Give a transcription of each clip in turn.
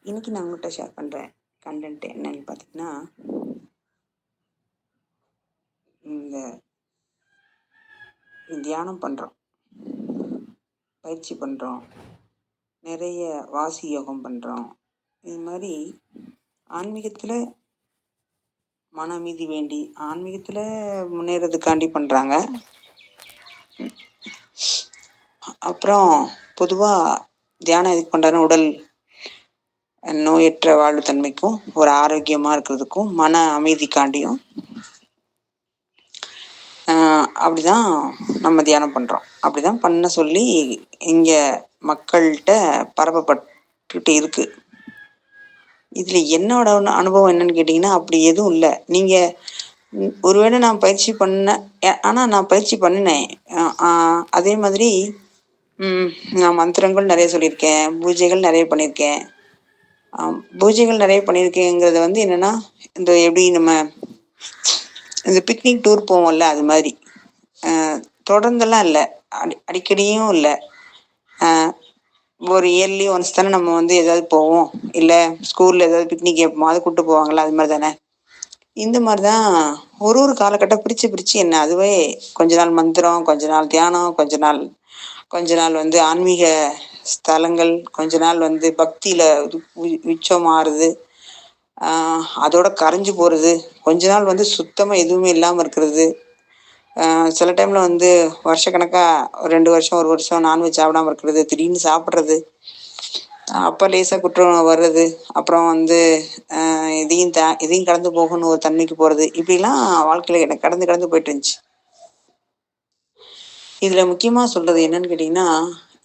இன்னைக்கு நான் உங்கள்கிட்ட ஷேர் பண்ணுற கண்டென்ட் என்னன்னு பார்த்தீங்கன்னா, இந்த தியானம் பண்ணுறோம், பயிற்சி பண்ணுறோம், நிறைய வாசி யோகம் பண்ணுறோம். இது மாதிரி ஆன்மீகத்தில் மன அமைதி வேண்டி ஆன்மீகத்தில் முன்னேறதுக்காண்டி பண்ணுறாங்க. அப்புறம் பொதுவாக தியானம் எதுக்கு பண்ணுறாருன்னா, உடல் நோயற்ற வாழ்வு தன்மைக்கும் ஒரு ஆரோக்கியமாக இருக்கிறதுக்கும் மன அமைதிக்காண்டியும் அப்படிதான் நம்ம தியானம் பண்ணுறோம். அப்படி தான் பண்ண சொல்லி இங்கே மக்கள்கிட்ட பரப்பப்பட்டுக்கிட்டு இருக்குது. இதில் என்னோட அனுபவம் என்னன்னு கேட்டிங்கன்னா, அப்படி எதுவும் இல்லை. நீங்கள் ஒருவேளை நான் பயிற்சி பண்ணேன், ஆனால் நான் பயிற்சி பண்ணினேன். அதே மாதிரி நான் மந்திரங்கள் நிறைய சொல்லியிருக்கேன், பூஜைகள் நிறைய பண்ணியிருக்கேன். பூஜைகள் நிறைய பண்ணியிருக்கேங்கிறது வந்து என்னென்னா, இந்த எப்படி நம்ம இந்த பிக்னிக் டூர் போவோம்ல, அது மாதிரி தொடர்ந்தெல்லாம் இல்லை, அடிக்கடியும் இல்லை. ஒரு இயர்லி ஒன்ஸ் தானே நம்ம வந்து ஏதாவது போவோம், இல்லை ஸ்கூலில் ஏதாவது பிக்னிக் எப்போது கூப்பிட்டு போவாங்களா, அது மாதிரி தானே. இந்த மாதிரி தான் ஒரு காலகட்டம் பிரித்து என்ன அதுவே கொஞ்ச நாள் மந்திரம், கொஞ்ச நாள் தியானம், கொஞ்ச நாள் வந்து ஆன்மீக ஸ்தலங்கள், கொஞ்ச நாள் வந்து பக்தியில் உச்சம் மாறுது, அதோட கரைஞ்சி போகிறது, கொஞ்ச நாள் வந்து சுத்தமாக எதுவுமே இல்லாமல் இருக்கிறது. சில டைமில் வந்து வருஷக்கணக்காக 2 வருஷம் 1 வருஷம் நான்வெஜ் சாப்பிடாமல் இருக்கிறது, திடீர்னு சாப்பிட்றது, அப்போ லேசாக குற்றம் வர்றது, அப்புறம் வந்து இதையும் கடந்து போகணும்னு ஒரு தன்மைக்கு போகிறது. இப்படிலாம் வாழ்க்கையில் எனக்கு கடந்து போயிட்டு இருந்துச்சு. இதில் முக்கியமாக சொல்கிறது என்னன்னு கேட்டிங்கன்னா,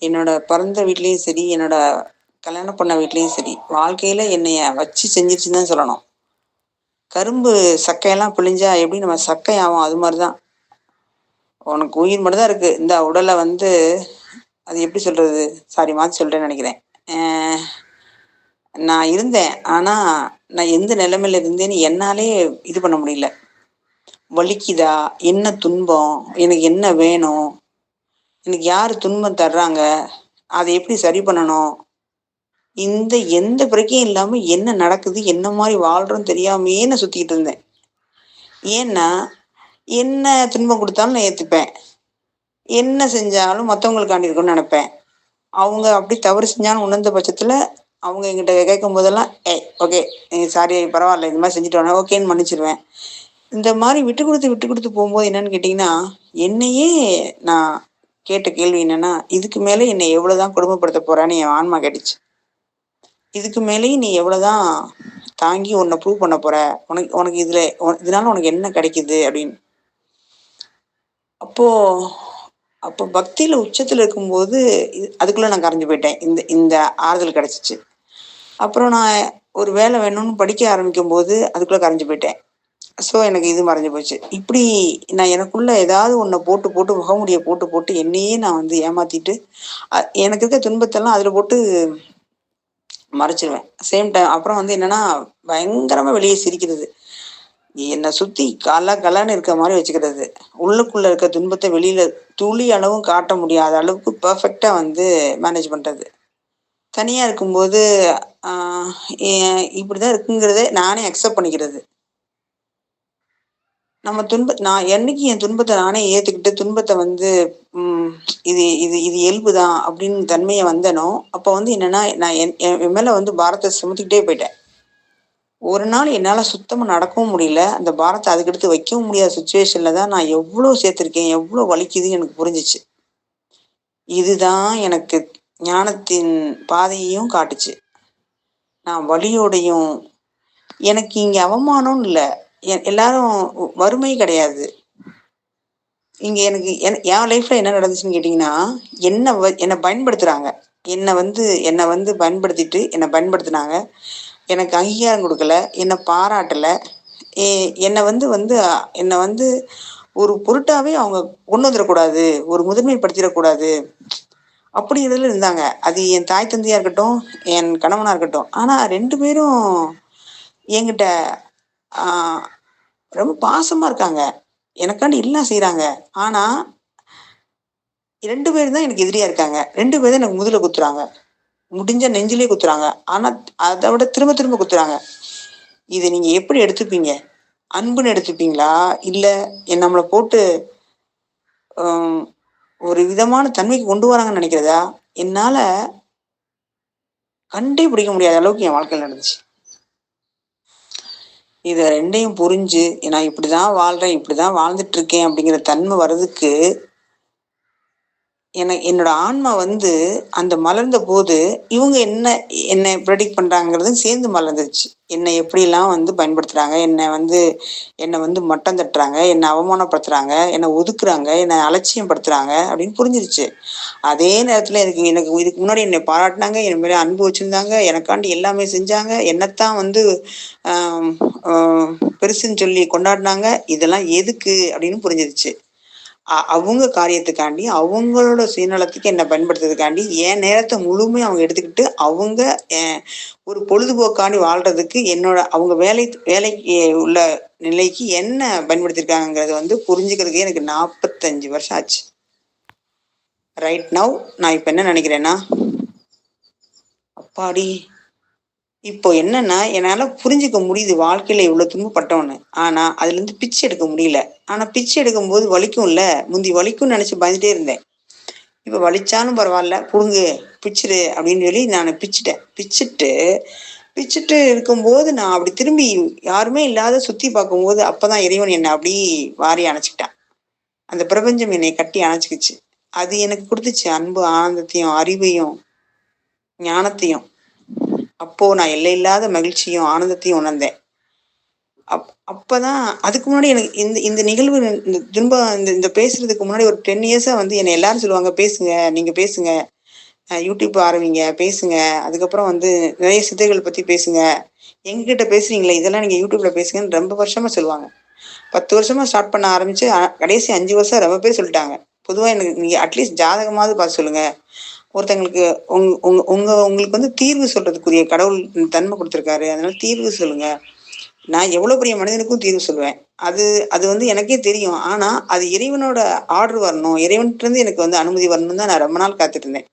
என்னோட பிறந்த வீட்லேயும் சரி, என்னோட கல்யாணம் பண்ண வீட்லேயும் சரி, வாழ்க்கையில் என்னைய வச்சு செஞ்சிருச்சுன்னு தான் சொல்லணும். கரும்பு சக்கையெல்லாம் பிழிஞ்சா எப்படி நம்ம சக்கை ஆகும், அது மாதிரி தான். உனக்கு உயிர் மட்டும் தான் இருக்குது, இந்த உடலை வந்து அது எப்படி சொல்கிறது, சாரி மாற்றி சொல்கிறேன்னு நினைக்கிறேன். நான் இருந்தேன், ஆனால் நான் எந்த நிலைமையில் இருந்தேன்னு என்னாலே இது பண்ண முடியல. வலிக்குதா, என்ன துன்பம், எனக்கு என்ன வேணும், எனக்கு யார் துன்பம் தர்றாங்க, அதை எப்படி சரி பண்ணணும், இந்த எந்த பிரச்சனையும் இல்லாமல் என்ன நடக்குது, என்ன மாதிரி வாழ்கிறோன்னு தெரியாமையே நான் சுற்றிக்கிட்டு இருந்தேன். ஏன்னா என்ன துன்பம் கொடுத்தாலும் நான் ஏற்றுப்பேன், என்ன செஞ்சாலும் மற்றவங்களுக்காண்டி இருக்குன்னு நினைப்பேன். அவங்க அப்படி தவறு செஞ்சாலும் உணர்ந்த பட்சத்தில் அவங்க எங்கிட்ட கேட்கும் போதெல்லாம் ஓகே சாரி பரவாயில்ல, இந்த மாதிரி செஞ்சுட்டு வரேன், ஓகேன்னு மன்னிச்சிடுவேன். இந்த மாதிரி விட்டு கொடுத்து போகும்போது என்னன்னு கேட்டிங்கன்னா, என்னையே நான் கேட்ட கேள்வி என்னென்னா, இதுக்கு மேலே என்னை எவ்வளோ தான் கொடுமைப்படுத்த போகிறான்னு என் ஆன்மா கேட்டுச்சு. இதுக்கு மேலேயும் நீ எவ்வளோ தான் தாங்கி உன்னை ப்ரூவ் பண்ண போகிற, உனக்கு இதனால உனக்கு என்ன கிடைக்குது அப்படின்னு. அப்போ பக்தியில் உச்சத்தில் இருக்கும்போது அதுக்குள்ளே நான் கரைஞ்சு போயிட்டேன். இந்த ஆறுதல் கிடச்சிச்சு. அப்புறம் நான் ஒரு வேலை வேணும்னு படிக்க ஆரம்பிக்கும் போது அதுக்குள்ளே கரைஞ்சு போயிட்டேன். ஸோ எனக்கு இது மறைஞ்சு போச்சு. இப்படி நான் எனக்குள்ளே ஏதாவது ஒன்றை போட்டு முகமுடியை போட்டு என்னையே நான் வந்து ஏமாற்றிட்டு எனக்கு இருக்க துன்பத்தெல்லாம் அதில் போட்டு மறைச்சிருவேன். சேம் டைம் அப்புறம் வந்து என்னென்னா, பயங்கரமாக வெளியே சிரிக்கிறது, என்னை சுற்றி கலன்னு இருக்க மாதிரி வச்சுக்கிறது, உள்ளுக்குள்ளே இருக்க துன்பத்தை வெளியில் துளி அளவும் காட்ட முடியாத அளவுக்கு பர்ஃபெக்டாக வந்து மேனேஜ் பண்ணுறது. தனியாக இருக்கும்போது இப்படி தான் இருக்குங்கிறதே நானே அக்செப்ட் பண்ணிக்கிறது. நான் என்னைக்கு என் துன்பத்தை நானே ஏற்றுக்கிட்டு துன்பத்தை வந்து இது இது இது இயல்பு தான் அப்படின்னு தன்மையை வந்தனோ, அப்போ வந்து என்னென்னா, நான் என் மேலே வந்து பாரத்தை சுமத்திக்கிட்டே போயிட்டேன். ஒரு நாள் என்னால் சுத்தமாக நடக்கவும் முடியல, அந்த பாரத்தை அதுக்கடுத்து வைக்கவும் முடியாத சுச்சுவேஷனில் தான் நான் எவ்வளோ சேர்த்துருக்கேன், எவ்வளோ வலிக்குதுன்னு எனக்கு புரிஞ்சிச்சு. இதுதான் எனக்கு ஞானத்தின் பாதையையும் காட்டுச்சு. நான் வலியோடையும், எனக்கு இங்கே அவமானம்னு இல்லை, எல்லாரும் வறுமை கிடையாது இங்கே. எனக்கு என் லைஃப்பில் என்ன நடந்துச்சுன்னு கேட்டிங்கன்னா, என்னை பயன்படுத்துகிறாங்க, என்னை வந்து பயன்படுத்தினாங்க, எனக்கு அங்கீகாரம் கொடுக்கல, என்னை பாராட்டலை, என்னை வந்து ஒரு பொருட்டாவே அவங்க கொண்டு வந்துடக்கூடாது, ஒரு முதன்மைப்படுத்திடக்கூடாது அப்படி இதில் இருந்தாங்க. அது என் தாய் தந்தையாக இருக்கட்டும், என் கணவனாக இருக்கட்டும். ஆனால் 2 பேரும் என்கிட்ட ரொம்ப பாசமாக இருக்காங்க, எனக்காண்டி எல்லாம் செய்கிறாங்க. ஆனால் 2 பேர் தான் எனக்கு எதிரியாக இருக்காங்க, 2 பேர் தான் எனக்கு முதுகில் குத்துறாங்க. முடிஞ்ச நெஞ்சிலே குத்துறாங்க. ஆனா அதை விட திரும்ப திரும்ப குத்துறாங்க. இதை நீங்க எப்படி எடுத்துப்பீங்க? அன்புன்னு எடுத்துப்பீங்களா? இல்ல நம்மளை போட்டு ஆஹ், ஒரு விதமான தன்மைக்கு கொண்டு வராங்கன்னு நினைக்கிறதா? என்னால கண்டே பிடிக்க முடியாத அளவுக்கு என் வாழ்க்கையில் நடந்துச்சு. இதை ரெண்டையும் புரிஞ்சு நான் இப்படிதான் வாழ்றேன், இப்படிதான் வாழ்ந்துட்டு இருக்கேன் அப்படிங்கிற தன்மை வர்றதுக்கு என்னோட ஆன்மா வந்து அந்த மலர்ந்த போது இவங்க என்னை ப்ரெடிக்ட் பண்றாங்கிறது சேர்ந்து மலர்ந்துருச்சு. என்னை எப்படிலாம் வந்து பயன்படுத்துறாங்க, என்னை வந்து மட்டம் தட்டுறாங்க, என்னை அவமானப்படுத்துறாங்க, என்னை ஒதுக்குறாங்க, என்னை அலட்சியப்படுத்துறாங்க அப்படின்னு புரிஞ்சிருச்சு. அதே நேரத்துல எனக்கு எனக்கு இதுக்கு முன்னாடி என்னை பாராட்டினாங்க, என் மேல அன்பு வச்சிருந்தாங்க, எனக்காண்டி எல்லாமே செஞ்சாங்க, என்னத்தான் வந்து ஆஹ் ஆஹ் பெருசுன்னு சொல்லி கொண்டாடினாங்க. இதெல்லாம் எதுக்கு அப்படின்னு புரிஞ்சிருச்சு. அவங்க காரியத்துக்காண்டி, அவங்களோட சுயநலத்துக்கு என்ன பயன்படுத்துறதுக்காண்டி, என் நேரத்த முழுமையா அவங்க எடுத்துக்கிட்டு, அவங்க அ ஒரு பொழுதுபோக்காண்டி வாழ்றதுக்கு அவங்க வேலைக்கு உள்ள நிலைக்கு என்ன பயன்படுத்தியிருக்காங்கங்கிறத வந்து புரிஞ்சுக்கிறதுக்கே எனக்கு 45 வருஷம் ஆச்சு. ரைட் நவ் நான் இப்ப என்ன நினைக்கிறேன்னா, அப்பாடி! இப்போ என்னன்னா, என்னால புரிஞ்சுக்க முடியுது வாழ்க்கையில இவ்வளவு துன்பப்பட்டோன்னு. ஆனா, அதுலருந்து பிச்சை எடுக்க முடியல. ஆனா, பிச்சை எடுக்கும்போது வலிக்கும்ல. முந்தி வலிக்கும்னு நினைச்சு பயந்துட்டே இருந்தேன். இப்ப வலிச்சாலும் பரவாயில்ல, புடுங்கு, பிச்சிரு அப்படின்னு சொல்லி நான் பிச்சுட்டேன். பிச்சுட்டு இருக்கும்போது நான் அப்படி திரும்பி யாருமே இல்லாத சுத்தி பார்க்கும்போது, அப்பதான் இறைவன் என்னை அப்படி வாரி அணைச்சுக்கிட்டான். அந்த பிரபஞ்சம் என்னை கட்டி அணைச்சுக்கிச்சு. அது எனக்கு கொடுத்துச்சு அன்பு, ஆனந்தத்தையும், அறிவையும், ஞானத்தையும். அப்போ நான் எல்லையில்லாத மகிழ்ச்சியும், ஆனந்தத்தையும் உணர்ந்தேன். அப்பதான் அதுக்கு முன்னாடி எனக்கு இந்த இந்த நிகழ்வு, இந்த துன்பம், இந்த பேசுறதுக்கு முன்னாடி ஒரு 10 இயர்ஸா வந்து என்னை எல்லாரும் சொல்லுவாங்க, பேசுங்க, நீங்க பேசுங்க, யூடியூப் ஆரம்பிங்க, பேசுங்க. அதுக்கப்புறம் வந்து நிறைய சித்தர்கள் பத்தி பேசுங்க. எங்ககிட்ட பேசுறீங்களே, இதெல்லாம் நீங்க யூடியூப்ல பேசுங்கன்னு ரொம்ப வருஷமா சொல்லுவாங்க. 10 வருஷமா ஸ்டார்ட் பண்ண ஆரம்பிச்சு கடைசி 5 வருஷம் ரொம்ப பேர் சொல்லிட்டாங்க. பொதுவா எனக்கு நீங்க அட்லீஸ்ட் ஜாதகமாவது பார்த்து சொல்லுங்க. ஒருத்தங்களுக்கு உங்களுக்கு வந்து தீர்வு சொல்றதுக்குரிய கடவுள் தன்மை கொடுத்துருக்காரு. அதனால தீர்வு சொல்லுங்க. நான் எவ்வளவு பெரிய மனிதனுக்கும் தீர்வு சொல்லுவேன். அது அது வந்து எனக்கே தெரியும். ஆனா அது இறைவனோட ஆர்டர் வரணும். இறைவன்கிட்ட இருந்து எனக்கு வந்து அனுமதி வரணும்னு தான் நான் ரொம்ப நாள் காத்துட்டு இருந்தேன்.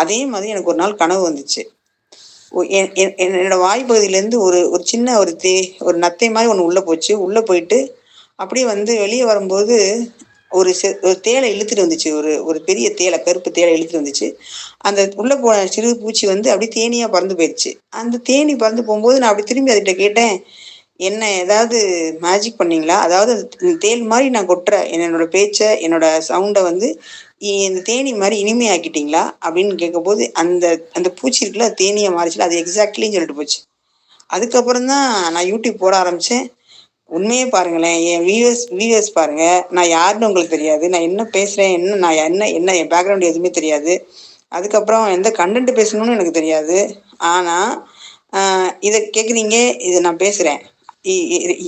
அதே மாதிரி எனக்கு ஒரு நாள் கனவு வந்துச்சு. என்னோட வாய் பகுதியிலேருந்து ஒரு ஒரு சின்ன ஒரு நத்தை மாதிரி ஒன்று உள்ள போச்சு. உள்ள போயிட்டு அப்படியே வந்து வெளியே வரும்போது ஒரு தேளை இழுத்துட்டு வந்துச்சு. ஒரு ஒரு பெரிய தேளை, கருப்பு தேளை இழுத்துட்டு வந்துச்சு. அந்த உள்ள போன சிறு பூச்சி வந்து அப்படியே தேனியா பறந்து போயிடுச்சு. அந்த தேனி பறந்து போகும்போது நான் அப்படி திரும்பி அதுகிட்ட கேட்டேன், என்ன ஏதாவது மேஜிக் பண்ணீங்களா? அதாவது தேன் மாதிரி நான் கொட்டுற என்னோட பேச்ச, என்னோட சவுண்டை வந்து இந்த தேனி மாதிரி இனிமையாக்கிட்டீங்களா அப்படின்னு கேட்கும்போது, அந்த அந்த பூச்சி இருக்குல்ல, தேனியை மாறிச்சுல, அது எக்ஸாக்ட்லின்னு சொல்லிட்டு போச்சு. அதுக்கப்புறம் தான் நான் யூடியூப் போட ஆரம்பிச்சேன். உண்மையே பாருங்களேன், என் வியூவர்ஸ் பாருங்க. நான் யாருன்னு உங்களுக்கு தெரியாது, நான் என்ன பேசுறேன், நான் என்ன என் பேக்ரவுண்ட் எதுவுமே தெரியாது. அதுக்கப்புறம் எந்த கண்டென்ட் பேசணும்னு எனக்கு தெரியாது. ஆனா இதை கேட்குறீங்க, இதை நான் பேசுறேன்.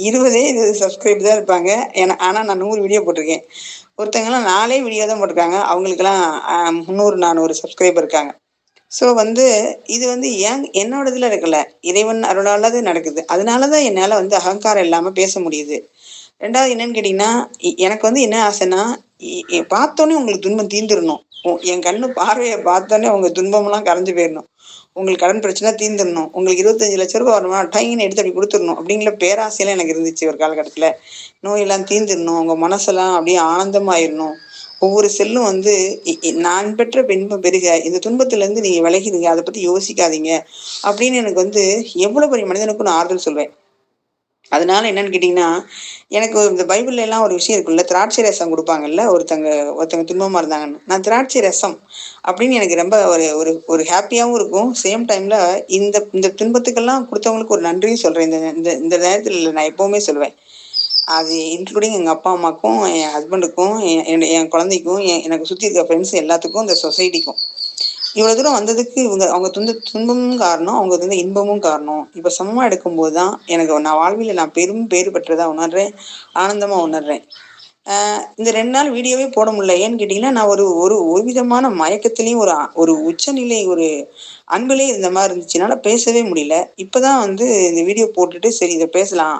20 சப்ஸ்கிரைப் தான் இருப்பாங்க. ஆனா நான் 100 வீடியோ போட்டிருக்கேன். ஒருத்தவங்கலாம் 4 வீடியோ தான் போட்டிருக்காங்க. அவங்களுக்கெல்லாம் 300 400 சப்ஸ்கிரைபர் இருக்காங்க. ஸோ வந்து இது வந்து என்னோட இதுல இருக்கல, இறைவன் அருளால தான் நடக்குது. அதனாலதான் என்னால வந்து அகங்காரம் இல்லாம பேச முடியுது. ரெண்டாவது என்னன்னு கேட்டீங்கன்னா, எனக்கு வந்து என்ன ஆசைன்னா, பார்த்தோன்னே உங்களுக்கு துன்பம் தீர்ந்துடணும். என் கண்ணு பார்வையை பார்த்தோன்னே உங்க துன்பம்லாம் கரைஞ்சு போயிடணும். உங்களுக்கு கடன் பிரச்சனை தீர்ந்துடணும். உங்களுக்கு 25 லட்சம் ரூபாய் வரணுமா, டைன்னு எடுத்து அப்படி கொடுத்துடணும் அப்படிங்கிற பேராசையெல்லாம் எனக்கு இருந்துச்சு ஒரு காலகட்டத்துல. நோயெல்லாம் தீர்ந்துடணும், உங்க மனசெல்லாம் அப்படியே ஆனந்தமாயிடணும். ஒவ்வொரு செல்லும் வந்து நான் பெற்ற இன்பம் பெருக, இந்த துன்பத்துல இருந்து நீங்க விலகிடுங்க, அதை பத்தி யோசிக்காதீங்க அப்படின்னு எனக்கு வந்து எவ்வளவு பெரிய மனிதனுக்கும் நான் ஆறுதல் சொல்வேன். அதனால என்னன்னு கேட்டீங்கன்னா, எனக்கு இந்த பைபிள்ல எல்லாம் ஒரு விஷயம் இருக்குல்ல, திராட்சை ரசம் கொடுப்பாங்கல்ல, ஒருத்தங்க துன்பமா இருந்தாங்கன்னு. நான் திராட்சை ரசம் அப்படின்னு எனக்கு ரொம்ப ஒரு ஒரு ஒரு ஹாப்பியாவும் இருக்கும். சேம் டைம்ல இந்த இந்த துன்பத்துக்கெல்லாம் கொடுத்தவங்களுக்கு ஒரு நன்றியும் சொல்றேன். இந்த இந்த இந்த நேரத்துல நான் எப்பவுமே சொல்லுவேன். அது இன்க்ளூடிங் எங்க அப்பா அம்மாக்கும், என் ஹஸ்பண்டுக்கும், என் குழந்தைக்கும், எனக்கு சுத்தி இருக்க ஃப்ரெண்ட்ஸ் எல்லாத்துக்கும், இந்த சொசைட்டிக்கும். இவ்வளவு தூரம் வந்ததுக்கு அவங்க துன்பமும் காரணம், அவங்க வந்து இன்பமும் காரணம். இப்ப சமமா எடுக்கும்போது தான் எனக்கு நான் வாழ்வில நான் பெரும் பேறு பெற்றதா உணர்றேன், ஆனந்தமா உணர்றேன். இந்த 2 நாள் வீடியோவே போட முடியல. ஏன்னு கேட்டீங்கன்னா, நான் ஒரு ஒரு ஒரு விதமான மயக்கத்திலையும், ஒரு ஒரு உச்சநிலை, ஒரு அன்பிலே இருந்த மாதிரி இருந்துச்சு. என்னால பேசவே முடியல. இப்பதான் வந்து இந்த வீடியோ போட்டுட்டு சரி இதை பேசலாம்,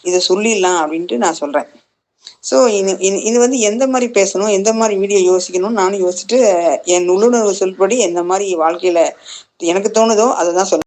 இதை சொல்லிடலாம் அப்படின்ட்டு நான் சொல்றேன். ஸோ இது வந்து எந்த மாதிரி பேசணும், எந்த மாதிரி வீடியோ யோசிக்கணும்னு நானும் யோசிச்சுட்டு, என் உள்ளுணர்வு சொல்படி எந்த மாதிரி வாழ்க்கையில எனக்கு தோணுதோ அதை தான் சொல்ல